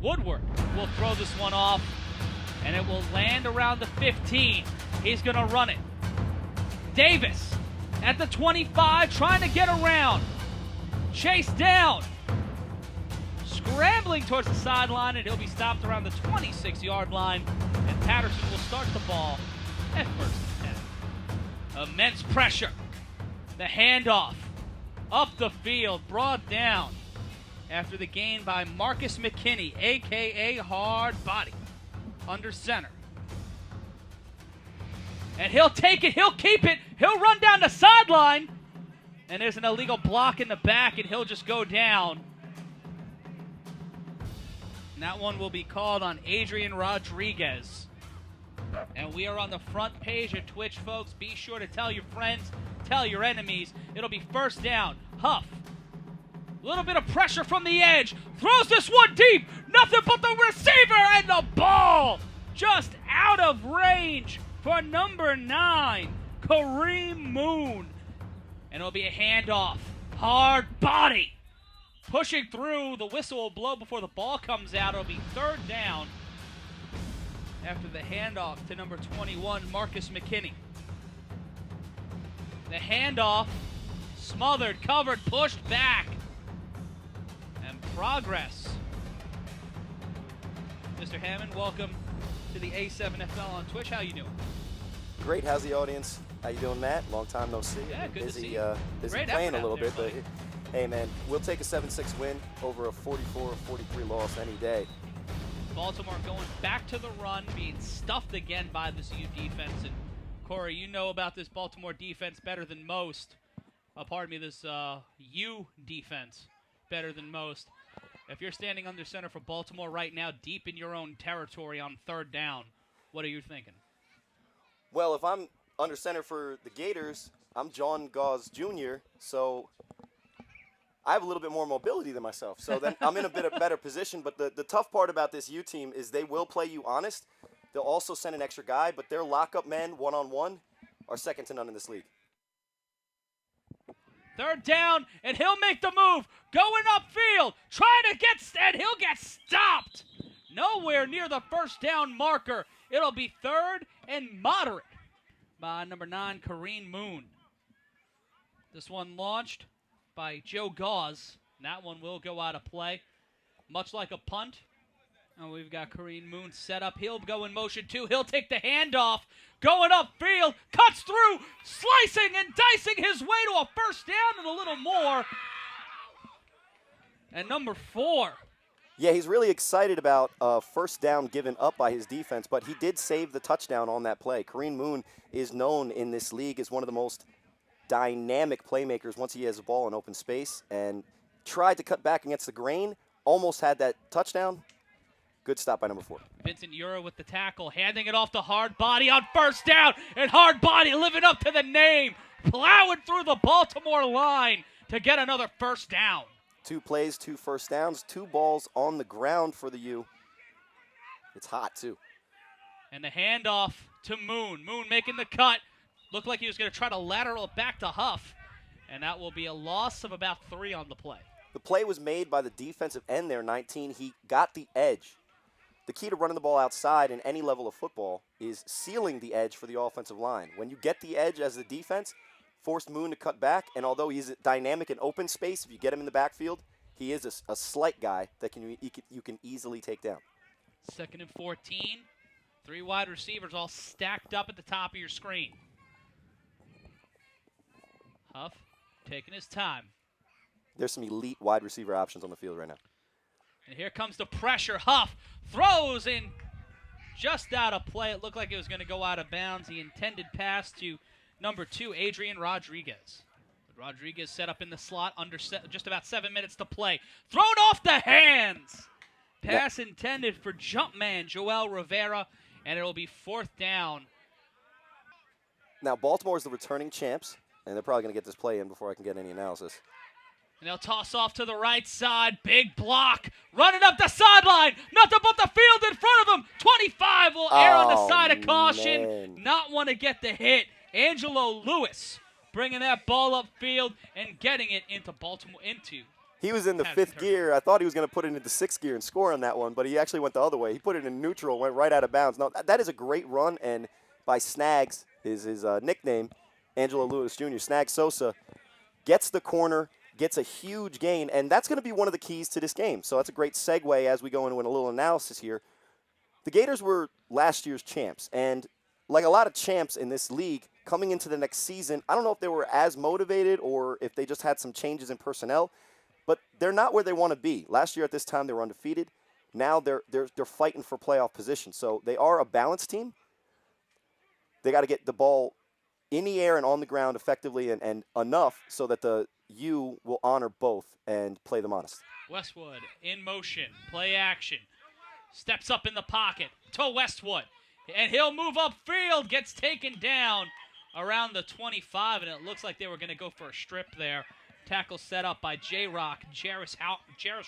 Woodward will throw this one off, and it will land around the 15. He's going to run it. Davis at the 25, trying to get around. Chased down. Scrambling towards the sideline, and he'll be stopped around the 26-yard line, and Patterson will start the ball at first and 10. Immense pressure. The handoff up the field, brought down after the gain by Marcus McKinney, a.k.a. Hard Body, under center. And he'll take it, he'll keep it, he'll run down the sideline, and there's an illegal block in the back, and he'll just go down. And that one will be called on Adrian Rodriguez. And we are on the front page of Twitch, folks. Be sure to tell your friends, tell your enemies. It'll be first down. Huff. A little bit of pressure from the edge. Throws this one deep. Nothing but the receiver, and the ball just out of range for number 9, Kareem Moon. And it'll be a handoff. Hard Body. Pushing through. The whistle will blow before the ball comes out. It'll be third down after the handoff to number 21, Marcus McKinney. The handoff, smothered, covered, pushed back. And progress. Mr. Hammond, welcome to the A7FL on Twitch. How you doing? Great. How's the audience? How you doing, Matt? Long time no see. Yeah, good busy, to see you. Busy Great playing effort a little out there, bit, but hey, man, we'll take a 7-6 win over a 44-43 loss any day. Baltimore going back to the run, being stuffed again by this U defense. And Corey, you know about this Baltimore defense better than most. This U defense better than most. If you're standing under center for Baltimore right now, deep in your own territory on third down, what are you thinking? Well, if I'm under center for the Gators, I'm John Gauze Jr., so I have a little bit more mobility than myself. So then I'm in a bit of better position. But the tough part about this U team is they will play you honest. They'll also send an extra guy, but their lockup men, one-on-one, are second to none in this league. Third down, and he'll make the move. Going upfield, trying to get, and he'll get stopped. Nowhere near the first down marker. It'll be third and moderate by number 9, Kareem Moon. This one launched by Joe Gauze. That one will go out of play. Much like a punt. And we've got Kareem Moon set up. He'll go in motion too. He'll take the handoff. Going upfield. Cuts through. Slicing and dicing his way to a first down and a little more. And number 4. Yeah, he's really excited about first down given up by his defense, but he did save the touchdown on that play. Kareem Moon is known in this league as one of the most dynamic playmakers once he has the ball in open space, and tried to cut back against the grain, almost had that touchdown. Good stop by number 4. Vincent Ura with the tackle, handing it off to Hard Body on first down, and Hard Body living up to the name, plowing through the Baltimore line to get another first down. 2 plays, 2 first downs, 2 balls on the ground for the U. It's hot, too. And the handoff to Moon. Moon making the cut. Looked like he was going to try to lateral it back to Huff. And that will be a loss of about 3 on the play. The play was made by the defensive end there, 19. He got the edge. The key to running the ball outside in any level of football is sealing the edge for the offensive line. When you get the edge as the defense, force Moon to cut back, and although he's dynamic in open space, if you get him in the backfield, he is a slight guy that you can easily take down. 2nd and 14. 3 wide receivers all stacked up at the top of your screen. Huff taking his time. There's some elite wide receiver options on the field right now. And here comes the pressure. Huff throws in just out of play. It looked like it was going to go out of bounds. The intended pass to number 2, Adrian Rodriguez. Rodriguez set up in the slot under just about 7 minutes to play. Thrown off the hands. Pass intended for Jumpman Joel Rivera, and it will be 4th down. Now, Baltimore is the returning champs, and they're probably going to get this play in before I can get any analysis. And they'll toss off to the right side. Big block. Running up the sideline. Nothing but the field in front of him. 25 will err on the side of caution. Man. Not want to get the hit. Angelo Lewis bringing that ball upfield and getting it into Baltimore, into He was in the Has fifth turned. gear. I thought he was going to put it into sixth gear and score on that one, but he actually went the other way. He put it in neutral, went right out of bounds. No, that is a great run, and by Snags, his nickname, Angelo Lewis Jr., Snag Sosa, gets the corner, gets a huge gain, and that's going to be one of the keys to this game. So that's a great segue as we go into a little analysis here. The Gators were last year's champs, and like a lot of champs in this league, coming into the next season, I don't know if they were as motivated or if they just had some changes in personnel, but they're not where they want to be. Last year at this time, they were undefeated. Now they're fighting for playoff position. So they are a balanced team. They got to get the ball in the air and on the ground effectively and enough so that the U will honor both and play them honest. Westwood in motion, play action. Steps up in the pocket to Westwood. And he'll move upfield, gets taken down around the 25, and it looks like they were going to go for a strip there. Tackle set up by J-Rock, Jarris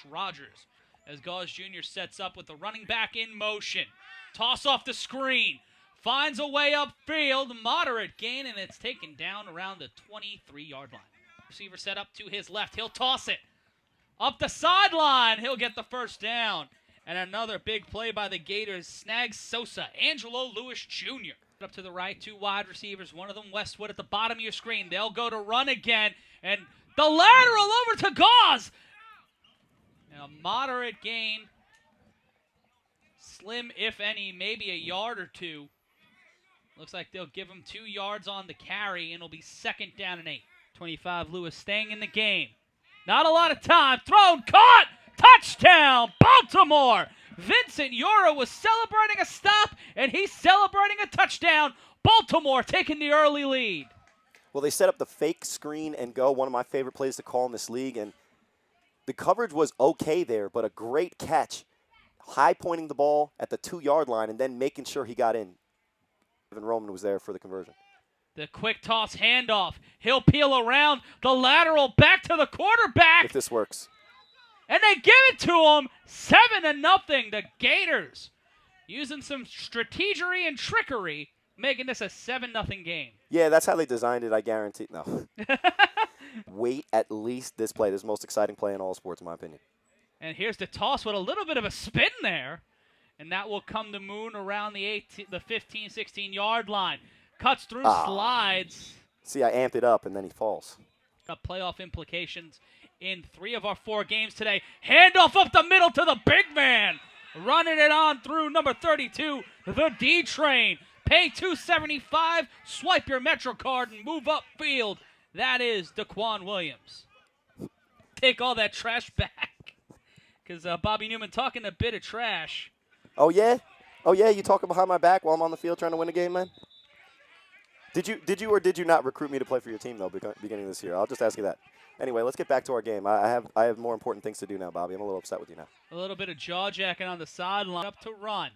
Rogers, as Gauze Jr. sets up with the running back in motion. Toss off the screen. Finds a way upfield, moderate gain, and it's taken down around the 23-yard line. Receiver set up to his left. He'll toss it. Up the sideline, he'll get the first down. And another big play by the Gators, Snag Sosa, Angelo Lewis Jr. Up to the right, two wide receivers, one of them Westwood at the bottom of your screen. They'll go to run again, and the lateral over to Gauze. A moderate gain, slim if any, maybe a yard or two. Looks like they'll give him 2 yards on the carry, and it'll be 2nd down and 8. 25, Lewis staying in the game. Not a lot of time, thrown, caught! Touchdown, Baltimore! Vincent Yora was celebrating a stop, and he's celebrating a touchdown. Baltimore taking the early lead. Well, they set up the fake screen and go, one of my favorite plays to call in this league, and the coverage was okay there, but a great catch. High pointing the ball at the 2-yard line and then making sure he got in. Evan Roman was there for the conversion. The quick toss handoff. He'll peel around. The lateral back to the quarterback. If this works. And they give it to him, 7-0. The Gators using some strategery and trickery, making this a 7-0 game. Yeah, that's how they designed it, I guarantee. No. Wait at least this play. This is the most exciting play in all sports, in my opinion. And here's the toss with a little bit of a spin there. And that will come to Moon around the 15, 16-yard line. Cuts through, slides. See, I amped it up, and then he falls. Playoff implications in 3 of our 4 games today. Handoff up the middle to the big man. Running it on through number 32, the D-Train. Pay $2.75, swipe your Metro card, and move upfield. That is Daquan Williams. Take all that trash back. Because Bobby Newman talking a bit of trash. Oh, yeah? Oh, yeah? You talking behind my back while I'm on the field trying to win a game, man? Did you or did you not recruit me to play for your team, though, beginning of this year? I'll just ask you that. Anyway, let's get back to our game. I have more important things to do now, Bobby. I'm a little upset with you now. A little bit of jaw-jacking on the sideline. Up to run.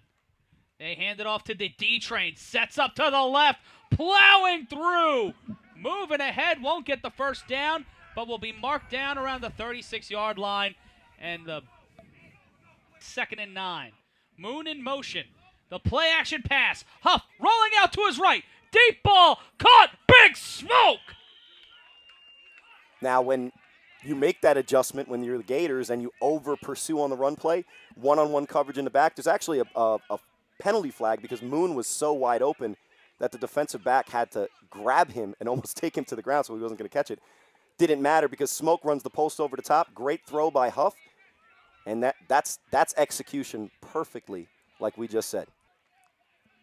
They hand it off to the D-Train. Sets up to the left. Plowing through. Moving ahead. Won't get the first down, but will be marked down around the 36-yard line. And the 2nd and 9. Moon in motion. The play-action pass. Huff rolling out to his right. Deep ball. Caught. Big smoke. Now, when you make that adjustment when you're the Gators and you over-pursue on the run play, one-on-one coverage in the back, there's actually a penalty flag because Moon was so wide open that the defensive back had to grab him and almost take him to the ground so he wasn't going to catch it. Didn't matter because Smoke runs the post over the top. Great throw by Huff. And that's execution perfectly, like we just said.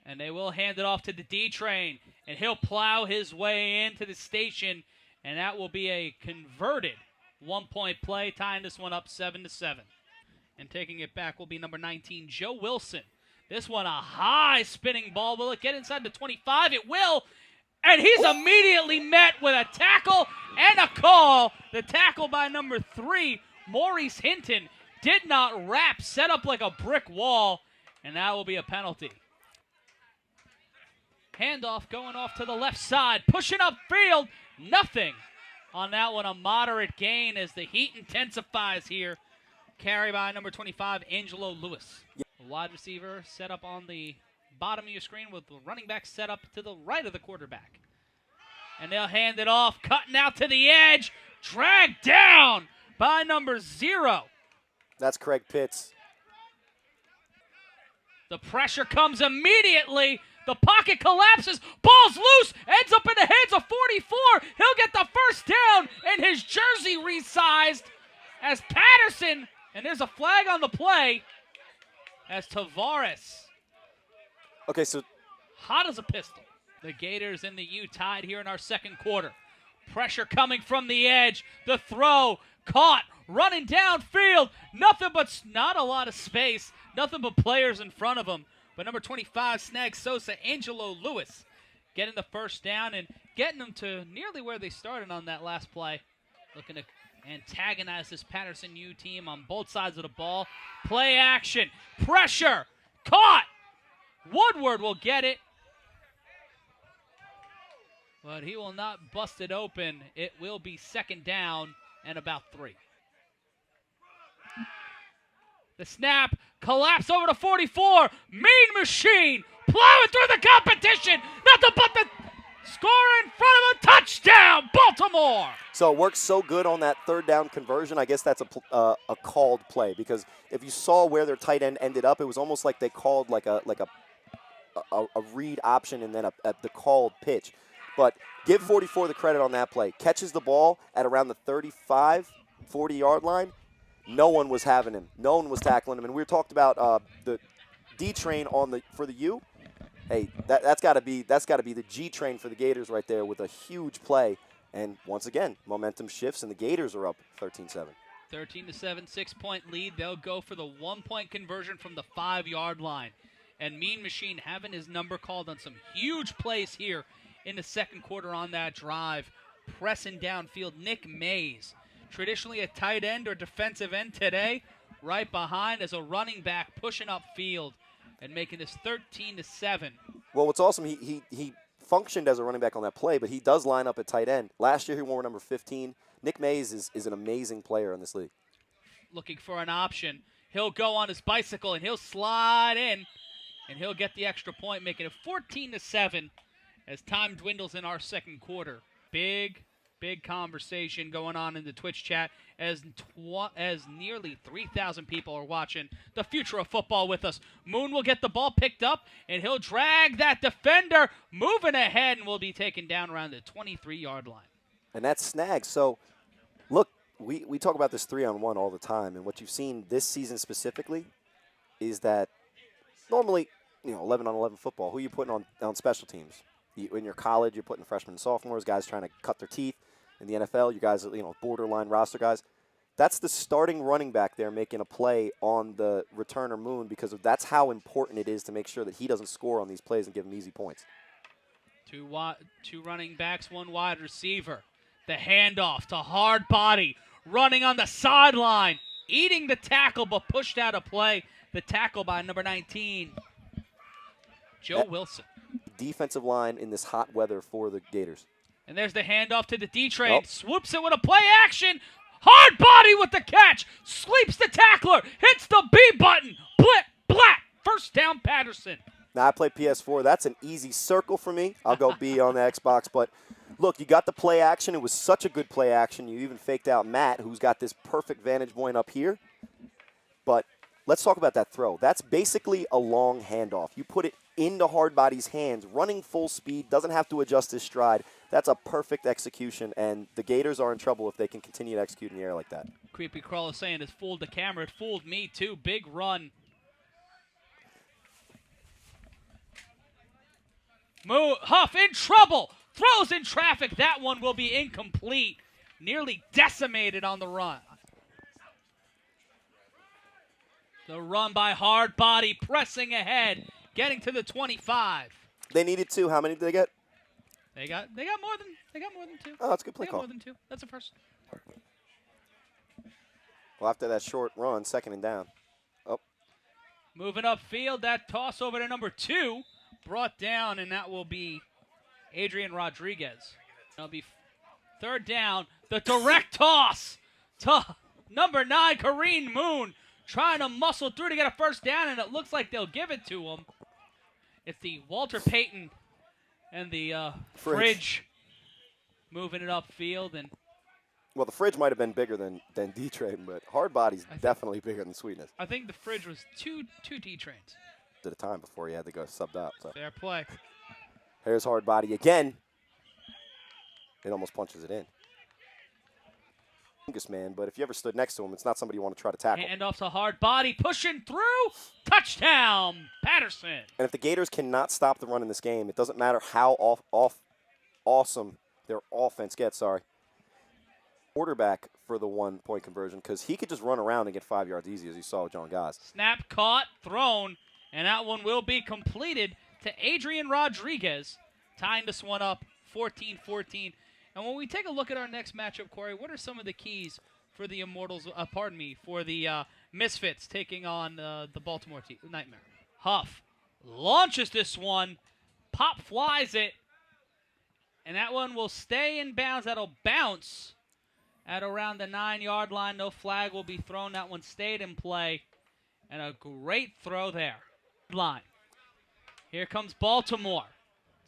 And they will hand it off to the D-Train, and he'll plow his way into the station, and that will be a converted 1-point play, tying this one up 7-7. And taking it back will be number 19, Joe Wilson. This one a high spinning ball. Will it get inside the 25? It will. And he's immediately met with a tackle and a call. The tackle by number 3, Maurice Hinton, did not wrap, set up like a brick wall, and that will be a penalty. Handoff going off to the left side, pushing upfield, nothing on that one. A moderate gain as the heat intensifies here. Carry by number 25, Angelo Lewis. A wide receiver set up on the bottom of your screen with the running back set up to the right of the quarterback. And they'll hand it off, cutting out to the edge, dragged down by number 0. That's Craig Pitts. The pressure comes immediately. The pocket collapses. Ball's loose. Ends up in the hands of 44. He'll get the first down, and his jersey resized as Patterson. And there's a flag on the play as Tavares. Okay, so Hot as a pistol. The Gators and the U tied here in our second quarter. Pressure coming from the edge. The throw caught. Running downfield. Nothing but not a lot of space. Nothing but players in front of him. But number 25, Snag Sosa, Angelo Lewis, getting the first down and getting them to nearly where they started on that last play. Looking to antagonize this Patterson U team on both sides of the ball. Play action. Pressure. Caught. Woodward will get it. But he will not bust it open. It will be second down and about 3. The snap, collapse over to 44. Mean Machine, plowing through the competition. Nothing but the score in front of a touchdown, Baltimore. So it works so good on that third down conversion. I guess that's a called play, because if you saw where their tight end ended up, it was almost like they called like a read option and then the called pitch. But give 44 the credit on that play. Catches the ball at around the 35, 40-yard line. No one was having him. No one was tackling him. And we talked about the D train for the U. Hey, that's got to be the G train for the Gators right there with a huge play. And once again, momentum shifts and the Gators are up 13-7. 13-7, 6-point lead. They'll go for the 1-point conversion from the 5-yard line. And Mean Machine having his number called on some huge plays here in the second quarter on that drive. Pressing downfield, Nick Mays. Traditionally a tight end or defensive end today, right behind as a running back, pushing up field and making this 13-7. Well, what's awesome, he functioned as a running back on that play, but he does line up at tight end. Last year he wore number 15. Nick Mays is an amazing player in this league. Looking for an option. He'll go on his bicycle and he'll slide in, and he'll get the extra point, making it 14-7 as time dwindles in our second quarter. Big conversation going on in the Twitch chat as nearly 3,000 people are watching the future of football with us. Moon will get the ball picked up, and he'll drag that defender moving ahead and will be taken down around the 23-yard line. And that's Snag. So, look, we talk about this 3-on-1 all the time, and what you've seen this season specifically is that normally, 11-on-11 football, who are you putting on special teams? In your college, you're putting freshmen and sophomores, guys trying to cut their teeth. In the NFL, you guys, borderline roster guys. That's the starting running back there making a play on the returner Moon, because that's how important it is to make sure that he doesn't score on these plays and give him easy points. Two running backs, one wide receiver. The handoff to hard body, running on the sideline, eating the tackle but pushed out of play. The tackle by number 19, Joe Wilson. Defensive line in this hot weather for the Gators. And there's the handoff to the D-Train. Swoops it with a play action. Hard body with the catch. Sweeps the tackler. Hits the B button. Blip, black. First down, Patterson. Now, I play PS4. That's an easy circle for me. I'll go B on the Xbox. But, look, you got the play action. It was such a good play action. You even faked out Matt, who's got this perfect vantage point up here. But let's talk about that throw. That's basically a long handoff. You put it into Hardbody's hands, running full speed, doesn't have to adjust his stride. That's a perfect execution, and the Gators are in trouble if they can continue to execute in the air like that. Creepy Crawl is saying it fooled the camera. It fooled me, too. Big run. Huff in trouble. Throws in traffic. That one will be incomplete. Nearly decimated on the run. The run by Hard Body, pressing ahead, getting to the 25. They needed 2. How many did they get? They got more than 2. Oh, that's a good play call. More than 2. That's a first. Well, after that short run, second and down. Oh. Moving upfield, that toss over to number 2, brought down, and that will be Adrian Rodriguez. That'll be third down. The direct toss to number 9, Kareem Moon, trying to muscle through to get a first down, and it looks like they'll give it to him. It's the Walter Payton and the Fridge moving it upfield, and Well, the fridge might have been bigger than D-Train, but hard body's definitely bigger than Sweetness. I think the fridge was two D-Trains. At a time before he had to go subbed out. So. Fair play. Here's hard body again. It almost punches it in. Man, but if you ever stood next to him, it's not somebody you want to try to tackle. Handoff to hard body, pushing through, touchdown, Patterson. And if the Gators cannot stop the run in this game, it doesn't matter how awesome their offense gets. Quarterback for the 1-point conversion, because he could just run around and get 5 yards easy, as you saw with John Goss. Snap caught, thrown, and that one will be completed to Adrian Rodriguez, tying this one up 14-14. And when we take a look at our next matchup, Corey, what are some of the keys for the Immortals, for the Misfits taking on the Baltimore Nightmare? Huff launches this one, pop flies it, and that one will stay in bounds. That'll bounce at around the 9-yard line. No flag will be thrown. That one stayed in play, and a great throw there. Line. Here comes Baltimore.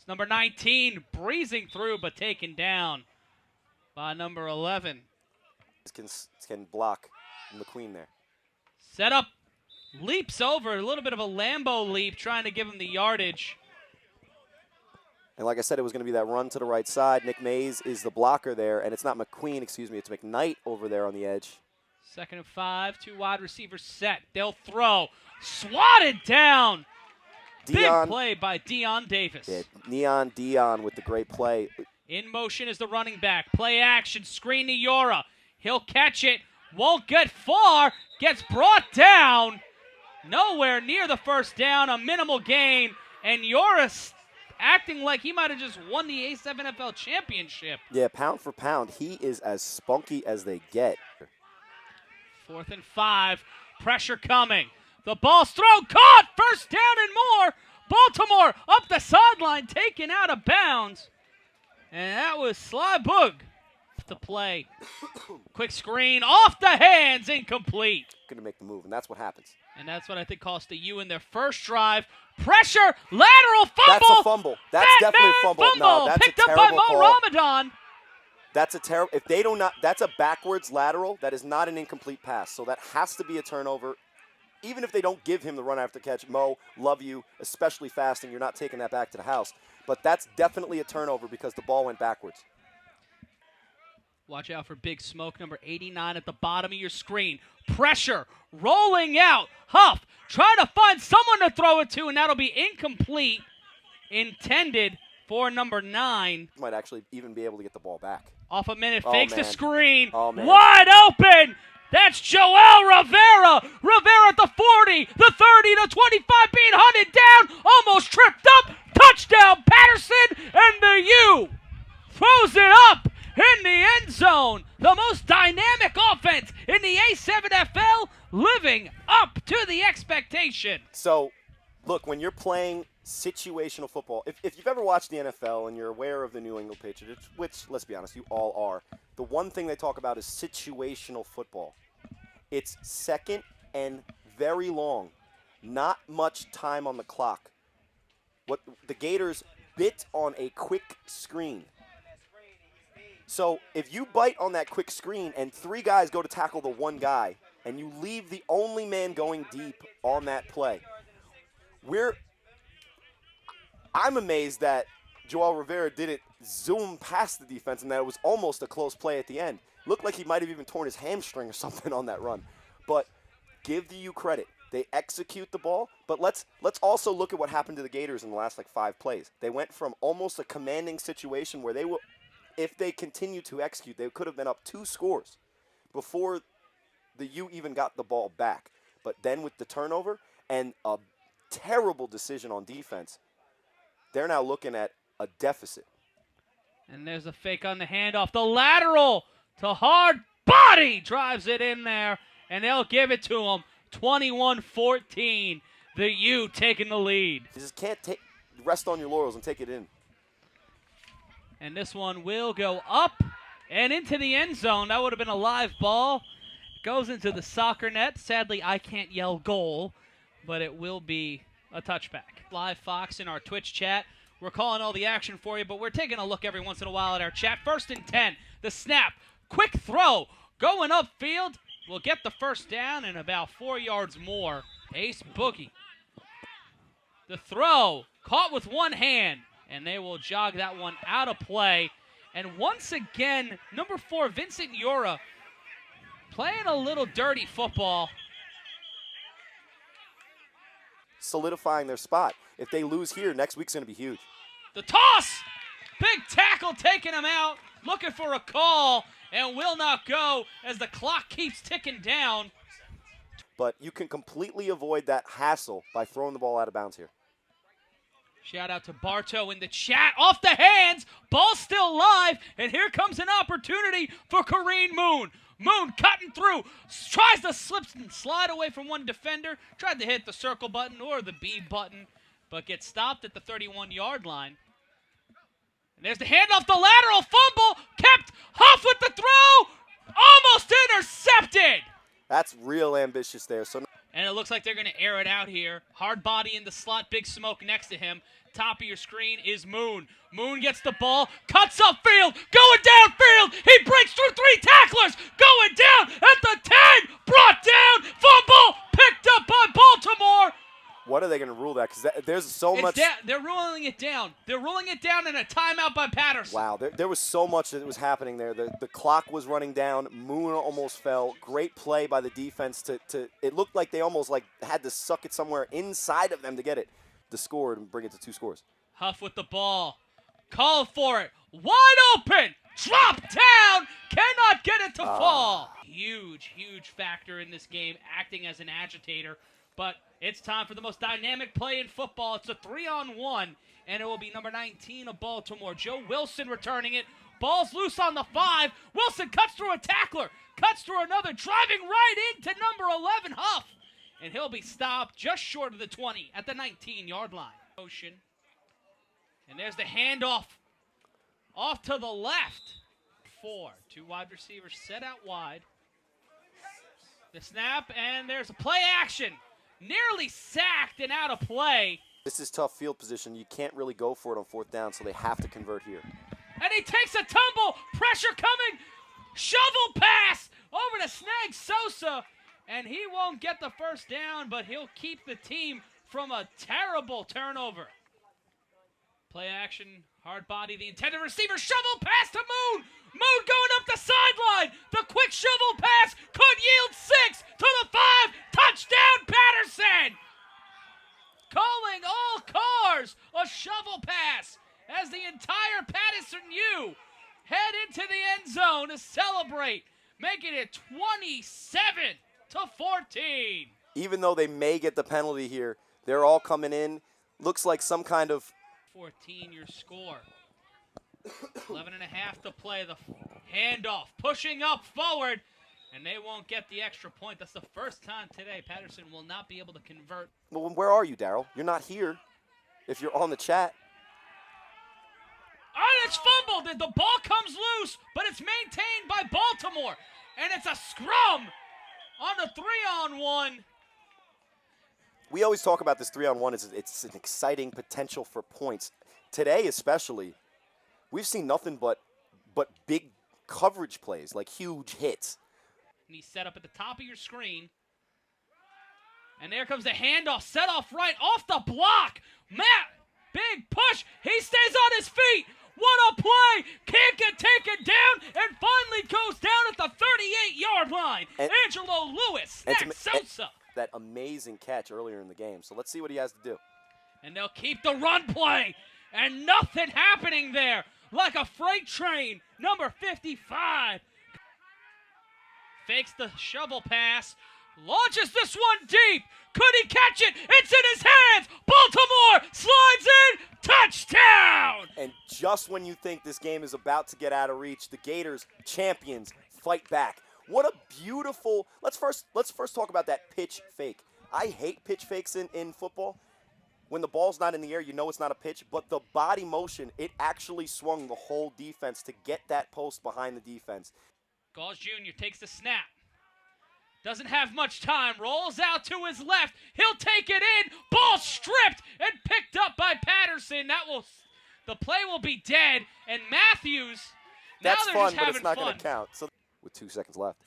Number 19 breezing through, but taken down by number 11. Can block McQueen there. Set up, leaps over, a little bit of a Lambo leap, trying to give him the yardage. And like I said, it was going to be that run to the right side. Nick Mays is the blocker there, and it's not McQueen, excuse me, it's McKnight over there on the edge. 2nd and 5, 2 wide receivers set. They'll throw, swatted down. Big play by Dion Davis. Yeah, Neon Dion with the great play. In motion is the running back. Play action, screen to Yora. He'll catch it, won't get far, gets brought down. Nowhere near the first down, a minimal gain. And Yora acting like he might have just won the A7FL championship. Yeah, pound for pound, he is as spunky as they get. 4th and 5, pressure coming. The ball's thrown, caught, first down and more. Baltimore up the sideline, taken out of bounds. And that was Sly Boog to play. Quick screen, off the hands, incomplete. Going to make the move, and that's what happens. And that's what I think cost the U in their first drive. Pressure, lateral fumble. That's a fumble. That's definitely a fumble. No, that's picked a up by terrible Mo call. Ramadan. That's a terrible. If they do not, that's a backwards lateral. That is not an incomplete pass. So that has to be a turnover. Even if they don't give him the run after catch, Mo, love you, especially fasting. You're not taking that back to the house. But that's definitely a turnover because the ball went backwards. Watch out for Big Smoke, number 89 at the bottom of your screen. Pressure, rolling out. Huff, trying to find someone to throw it to, and that'll be incomplete. Intended for number 9. Might actually even be able to get the ball back. Off a minute, fakes the screen. Wide open. That's Joel Rivera. Rivera at the 40, the 30, the 25, being hunted down. Almost tripped up. Touchdown, Patterson, and the U throws it up in the end zone. The most dynamic offense in the A7FL, living up to the expectation. So, look, when you're playing situational football, if you've ever watched the NFL and you're aware of the New England Patriots, which, let's be honest, you all are, the one thing they talk about is situational football. It's second and very long. Not much time on the clock. What the Gators bit on a quick screen. So if you bite on that quick screen and 3 guys go to tackle the 1 guy and you leave the only man going deep on that play, I'm amazed that Joel Rivera didn't zoom past the defense and that it was almost a close play at the end. Looked like he might have even torn his hamstring or something on that run. But give the U credit. They execute the ball, but let's also look at what happened to the Gators in the last 5 plays. They went from almost a commanding situation where they will, if they continue to execute, they could have been up 2 scores before the U even got the ball back. But then with the turnover and a terrible decision on defense, they're now looking at a deficit. And there's a fake on the handoff. The lateral to hard body drives it in there, and they'll give it to him. 21-14. The U taking the lead. You just can't rest on your laurels and take it in. And this one will go up and into the end zone. That would have been a live ball. Goes into the soccer net. Sadly, I can't yell goal, but it will be a touchback. Live Fox in our Twitch chat. We're calling all the action for you, but we're taking a look every once in a while at our chat. 1st and 10. The snap. quick throw going upfield will get the first down and about 4 yards more. Ace Boogie. The throw caught with one hand, and they will jog that one out of play. And once again, number 4, Vincent Yura, playing a little dirty football. Solidifying their spot. If they lose here, next week's going to be huge. The toss! Big tackle taking him out, looking for a call, and will not go as the clock keeps ticking down. But you can completely avoid that hassle by throwing the ball out of bounds here. Shout out to Bartow in the chat. Off the hands. Ball still live. And here comes an opportunity for Kareem Moon. Moon cutting through. Tries to slip and slide away from one defender. Tried to hit the circle button or the B button. But gets stopped at the 31-yard line. And there's the handoff. The lateral fumble. Kept. Huff with the throw. Almost intercepted. That's real ambitious there. And it looks like they're going to air it out here. Hard body in the slot, Big Smoke next to him. Top of your screen is Moon. Moon gets the ball, cuts upfield, going downfield. He breaks through 3 tacklers, going down at the 10. Brought down, fumble, picked up by Baltimore. What are they going to rule that? Because there's so much. They're ruling it down. They're ruling it down in a timeout by Patterson. Wow, there was so much that was happening there. The clock was running down. Moon almost fell. Great play by the defense. It looked like they almost had to suck it somewhere inside of them to get it to score and bring it to 2 scores. Huff with the ball. Called for it. Wide open. Drop down. Cannot get it to fall. Huge, huge factor in this game, acting as an agitator. But it's time for the most dynamic play in football. It's a 3-on-1, and it will be number 19 of Baltimore. Joe Wilson returning it. Ball's loose on the 5. Wilson cuts through a tackler, cuts through another, driving right into number 11, Huff. And he'll be stopped just short of the 20 at the 19-yard line. Motion. And there's the handoff off to the left. 4. 2 wide receivers set out wide. The snap, and there's a play action. Nearly sacked and out of play. This is tough field position. You can't really go for it on 4th down, so they have to convert here. And he takes a tumble. Pressure coming. Shovel pass over to Snag Sosa. And he won't get the first down, but he'll keep the team from a terrible turnover. Play action, hard body, the intended receiver, shovel pass to Moon. Moon going up the sideline. The quick shovel pass could yield 6 to the 5. Touchdown, Patterson. Calling all cars a shovel pass as the entire Patterson U head into the end zone to celebrate, making it 27 to 14. Even though they may get the penalty here, they're all coming in. Looks like some kind of 14 your score. 11 and a half to play. The handoff pushing up forward, and they won't get the extra point. That's the first time today Patterson will not be able to convert. Well, where are you, Daryl? You're not here if you're on the chat. And it's fumbled. The ball comes loose, but it's maintained by Baltimore. And it's a scrum on the 3-on-1. We always talk about this 3-on-1. It's an exciting potential for points. Today especially, we've seen nothing but big coverage plays, like huge hits. And he's set up at the top of your screen. And there comes the handoff, set off right, off the block. Matt, big push. He stays on his feet. What a play. Can't get taken down, and finally goes down at the 38-yard line. And Angelo Lewis, next Sosa. That amazing catch earlier in the game. So let's see what he has to do. And they'll keep the run play. And nothing happening there. Like a freight train. Number 55. Fakes the shovel pass. Launches this one deep. Could he catch it? It's in his hands. Baltimore slides in. Touchdown. And just when you think this game is about to get out of reach, the Gators, champions, fight back. What a beautiful, let's first talk about that pitch fake. I hate pitch fakes in football. When the ball's not in the air, you know it's not a pitch, but the body motion, it actually swung the whole defense to get that post behind the defense. Gauls Jr. takes the snap. Doesn't have much time, rolls out to his left. He'll take it in, ball stripped and picked up by Patterson. The play will be dead, and Matthews, That's now they're fun, just but having it's not fun. going to count. So with 2 seconds left.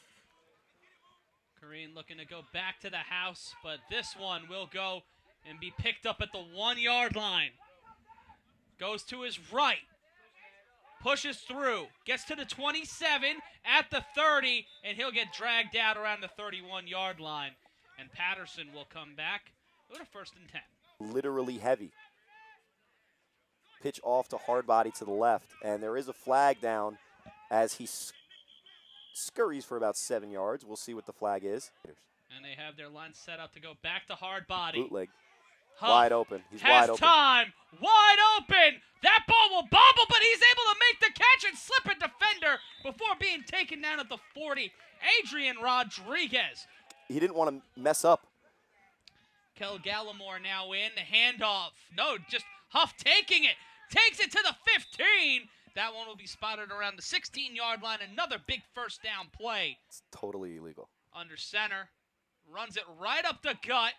Kareem looking to go back to the house, but this one will go and be picked up at the 1-yard line. Goes to his right. Pushes through. Gets to the 27, at the 30, and he'll get dragged out around the 31-yard line. And Patterson will come back with a 1st and 10. Literally heavy. Pitch off to hard body to the left, and there is a flag down as he scurries for about 7 yards. We'll see what the flag is. And they have their line set up to go back to hard body. Bootleg. Huff Wide open. He's has wide open. time. Wide open. That ball will bobble, but he's able to make the catch and slip a defender before being taken down at the 40. Adrian Rodriguez. He didn't want to mess up. Kel Gallimore now in. The handoff. No, just Huff taking it. Takes it to the 15. That one will be spotted around the 16-yard line. Another big 1st down play. It's totally illegal. Under center. Runs it right up the gut.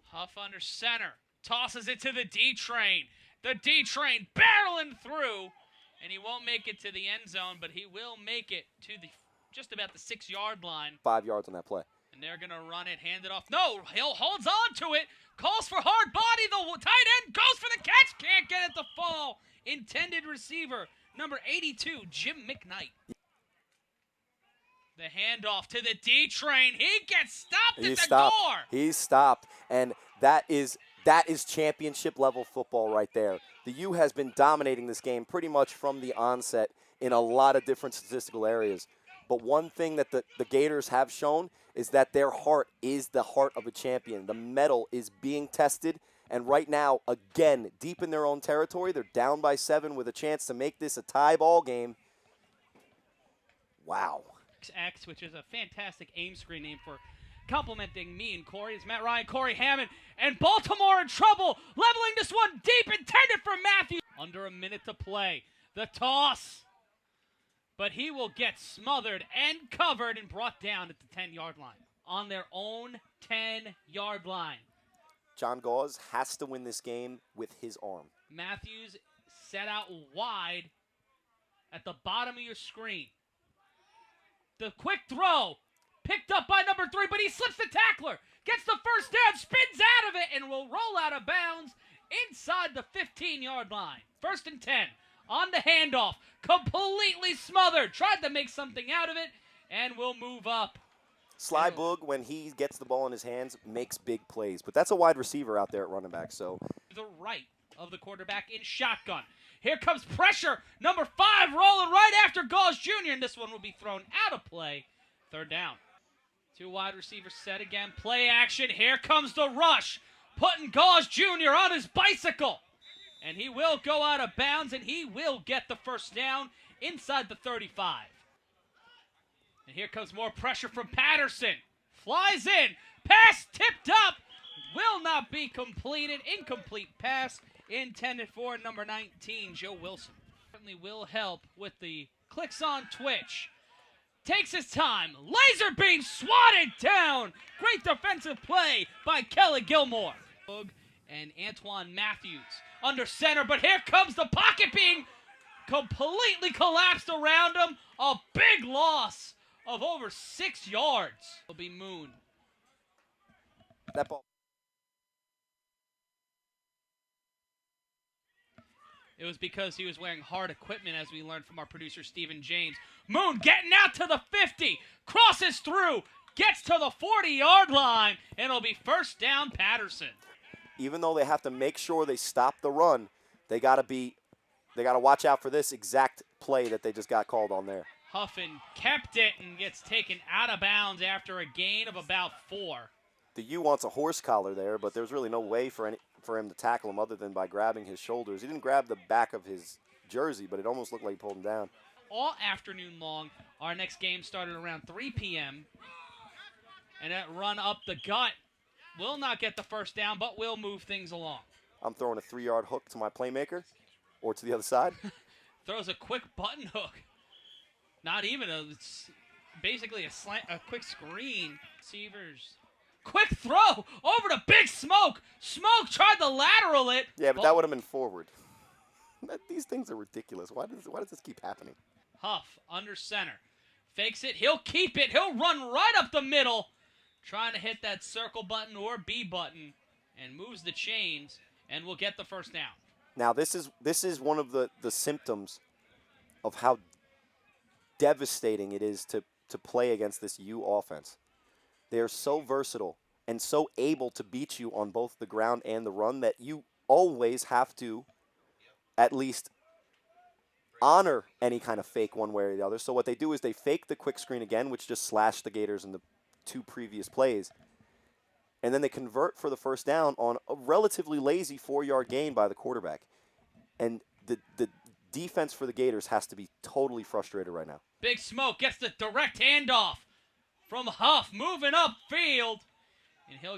Huff under center. Tosses it to the D-train. The D-train barreling through. And he won't make it to the end zone, but he will make it to the just about the 6-yard line. 5 yards on that play. And they're going to run it, hand it off. No, Hill holds on to it. Calls for hard body. The tight end goes for the catch. Can't get it to fall. Intended receiver, number 82, Jim McKnight. The handoff to the D-train. He gets stopped at the door. He's stopped. And that is championship level football right there. The U has been dominating this game pretty much from the onset in a lot of different statistical areas. But one thing that the Gators have shown is that their heart is the heart of a champion. The mettle is being tested. And right now, again, deep in their own territory, they're down by 7 with a chance to make this a tie ball game. Wow. X, which is a fantastic aim screen name for complimenting me and Corey. It's Matt Ryan, Corey Hammond, and Baltimore in trouble. Leveling this one deep, intended for Matthews. Under a minute to play. The toss. But he will get smothered and covered and brought down at the 10-yard line. On their own 10-yard line. John Gauze has to win this game with his arm. Matthews set out wide at the bottom of your screen. The quick throw, picked up by number 3, but he slips the tackler, gets the 1st down, spins out of it, and will roll out of bounds inside the 15-yard line. 1st and 10 on the handoff, completely smothered, tried to make something out of it, and will move up. Sly Boog, when he gets the ball in his hands, makes big plays, but that's a wide receiver out there at running back. So the right of the quarterback in shotgun. Here comes pressure. Number 5 rolling right after Gauze Jr. And this one will be thrown out of play. 3rd down. 2 wide receivers set again. Play action. Here comes the rush. Putting Gauze Jr. on his bicycle. And he will go out of bounds, and he will get the 1st down inside the 35. And here comes more pressure from Patterson. Flies in. Pass tipped up. Will not be completed. Incomplete pass. Intended for number 19, Joe Wilson. Certainly will help with the clicks on Twitch. Takes his time. Laser beam swatted down. Great defensive play by Kelly Gilmore. And Antoine Matthews under center, but here comes the pocket being completely collapsed around him. A big loss of over 6 yards. Will be Moon. that ball. It was because he was wearing hard equipment, as we learned from our producer, Stephen James. Moon getting out to the 50, crosses through, gets to the 40-yard line, and it'll be 1st down, Patterson. Even though they have to make sure they stop the run, they got to watch out for this exact play that they just got called on there. Huffin kept it and gets taken out of bounds after a gain of about 4. The U wants a horse collar there, but there's really no way for him to tackle him other than by grabbing his shoulders. He didn't grab the back of his jersey, but it almost looked like he pulled him down. All afternoon long. Our next game started around 3 p.m. And that run up the gut will not get the 1st down, but will move things along. I'm throwing a 3-yard hook to my playmaker or to the other side. Throws a quick button hook. Not even it's basically a quick screen. Receivers. Quick throw over to Big Smoke. Smoke tried to lateral it. Yeah, but that would have been forward. These things are ridiculous. Why does this keep happening? Huff under center. Fakes it. He'll keep it. He'll run right up the middle, trying to hit that circle button or B button, and moves the chains, and will get the first down. Now, this is one of the symptoms of how devastating it is to play against this U offense. They are so versatile and so able to beat you on both the ground and the run that you always have to at least honor any kind of fake one way or the other. So what they do is they fake the quick screen again, which just slashed the Gators in the 2 previous plays. And then they convert for the first down on a relatively lazy 4-yard gain by the quarterback. And the defense for the Gators has to be totally frustrated right now. Big Smoke gets the direct handoff from Huff, moving upfield. And he'll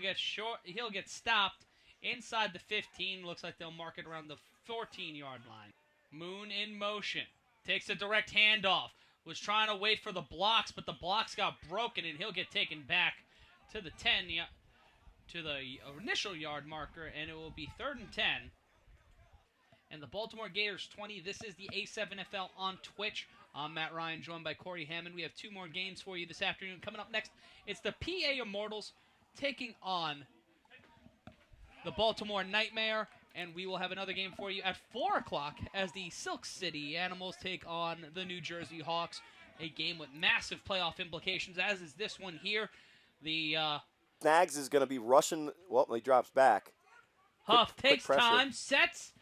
get stopped inside the 15. Looks like they'll mark it around the 14-yard line. Moon in motion. Takes a direct handoff. Was trying to wait for the blocks, but the blocks got broken, and he'll get taken back to the 10, to the initial yard marker, and it will be 3rd and 10. And the Baltimore Gators 20. This is the A7FL on Twitch. I'm Matt Ryan, joined by Corey Hammond. We have 2 more games for you this afternoon. Coming up next, it's the PA Immortals taking on the Baltimore Nightmare. And we will have another game for you at 4 o'clock as the Silk City Animals take on the New Jersey Hawks. A game with massive playoff implications, as is this one here. The Snags is going to be rushing. Well, he drops back. Huff takes time, sets,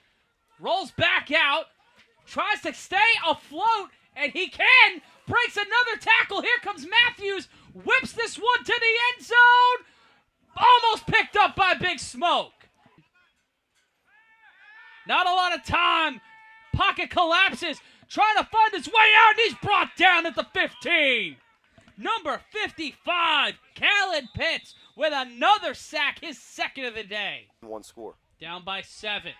rolls back out, tries to stay afloat, and he can. Breaks another tackle. Here comes Matthews. Whips this one to the end zone. Almost picked up by Big Smoke. Not a lot of time. Pocket collapses. Trying to find his way out, and he's brought down at the 15. Number 55, Khaled Pitts, with another sack, his 2nd of the day. 1 score. Down by 7.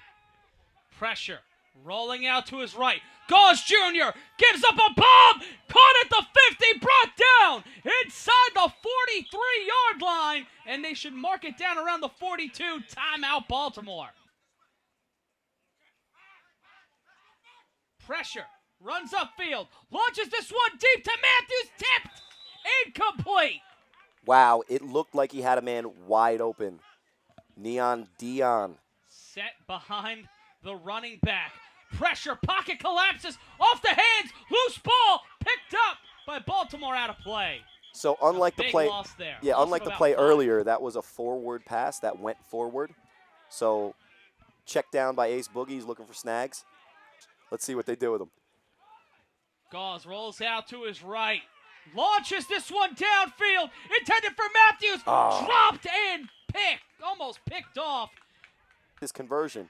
Pressure. Rolling out to his right. Gauze Jr. gives up a bomb. Caught at the 50. Brought down inside the 43-yard line. And they should mark it down around the 42. Timeout, Baltimore. Pressure. Runs upfield. Launches this one deep to Matthews. Tipped. Incomplete. Wow, it looked like he had a man wide open. Neon Dion. Set behind the running back. Pressure. Pocket collapses. Off the hands. Loose ball. Picked up by Baltimore out of play. So unlike the play, loss there. yeah, Loss unlike of the about play 5. earlier, that was a forward pass that went forward. So check down by Ace Boogie. He's looking for Snags. Let's see what they do with him. Gauze rolls out to his right. Launches this one downfield. Intended for Matthews. Dropped and picked. Almost picked off. This conversion,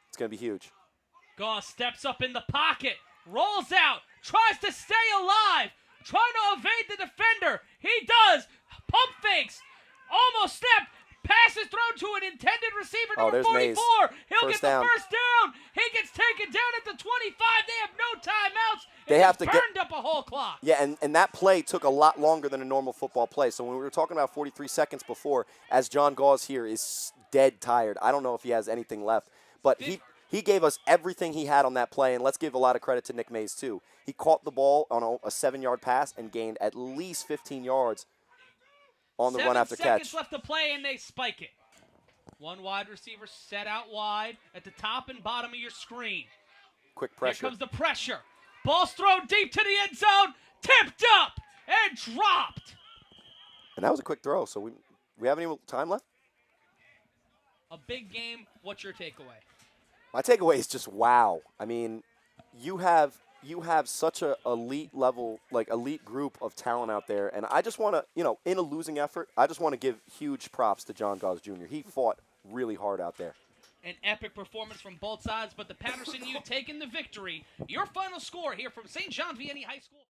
it's going to be huge. Gauze steps up in the pocket. Rolls out. Tries to stay alive. Trying to evade the defender. He does. Pump fakes. Almost stepped. Pass is thrown to an intended receiver, number 44. Mays. He'll First get the down. first down. He gets taken down at the 25. They have no timeouts. They have to burned up a whole clock. Yeah, and that play took a lot longer than a normal football play. So when we were talking about 43 seconds before, as John Gauze here is dead tired. I don't know if he has anything left. But he gave us everything he had on that play, and let's give a lot of credit to Nick Mays, too. He caught the ball on a 7-yard pass and gained at least 15 yards on the run after catch. 7 seconds left to play, and they spike it. One wide receiver set out wide at the top and bottom of your screen. Quick pressure. Here comes the pressure. Ball's thrown deep to the end zone. Tipped up and dropped. And that was a quick throw, so we have any time left? A big game. What's your takeaway? My takeaway is just wow. I mean, you have such a elite level, like elite group of talent out there, and I just want to, in a losing effort, I just want to give huge props to John Gauze Jr. He fought really hard out there. An epic performance from both sides, but the Patterson U taking the victory. Your final score here from St. John Vianney High School.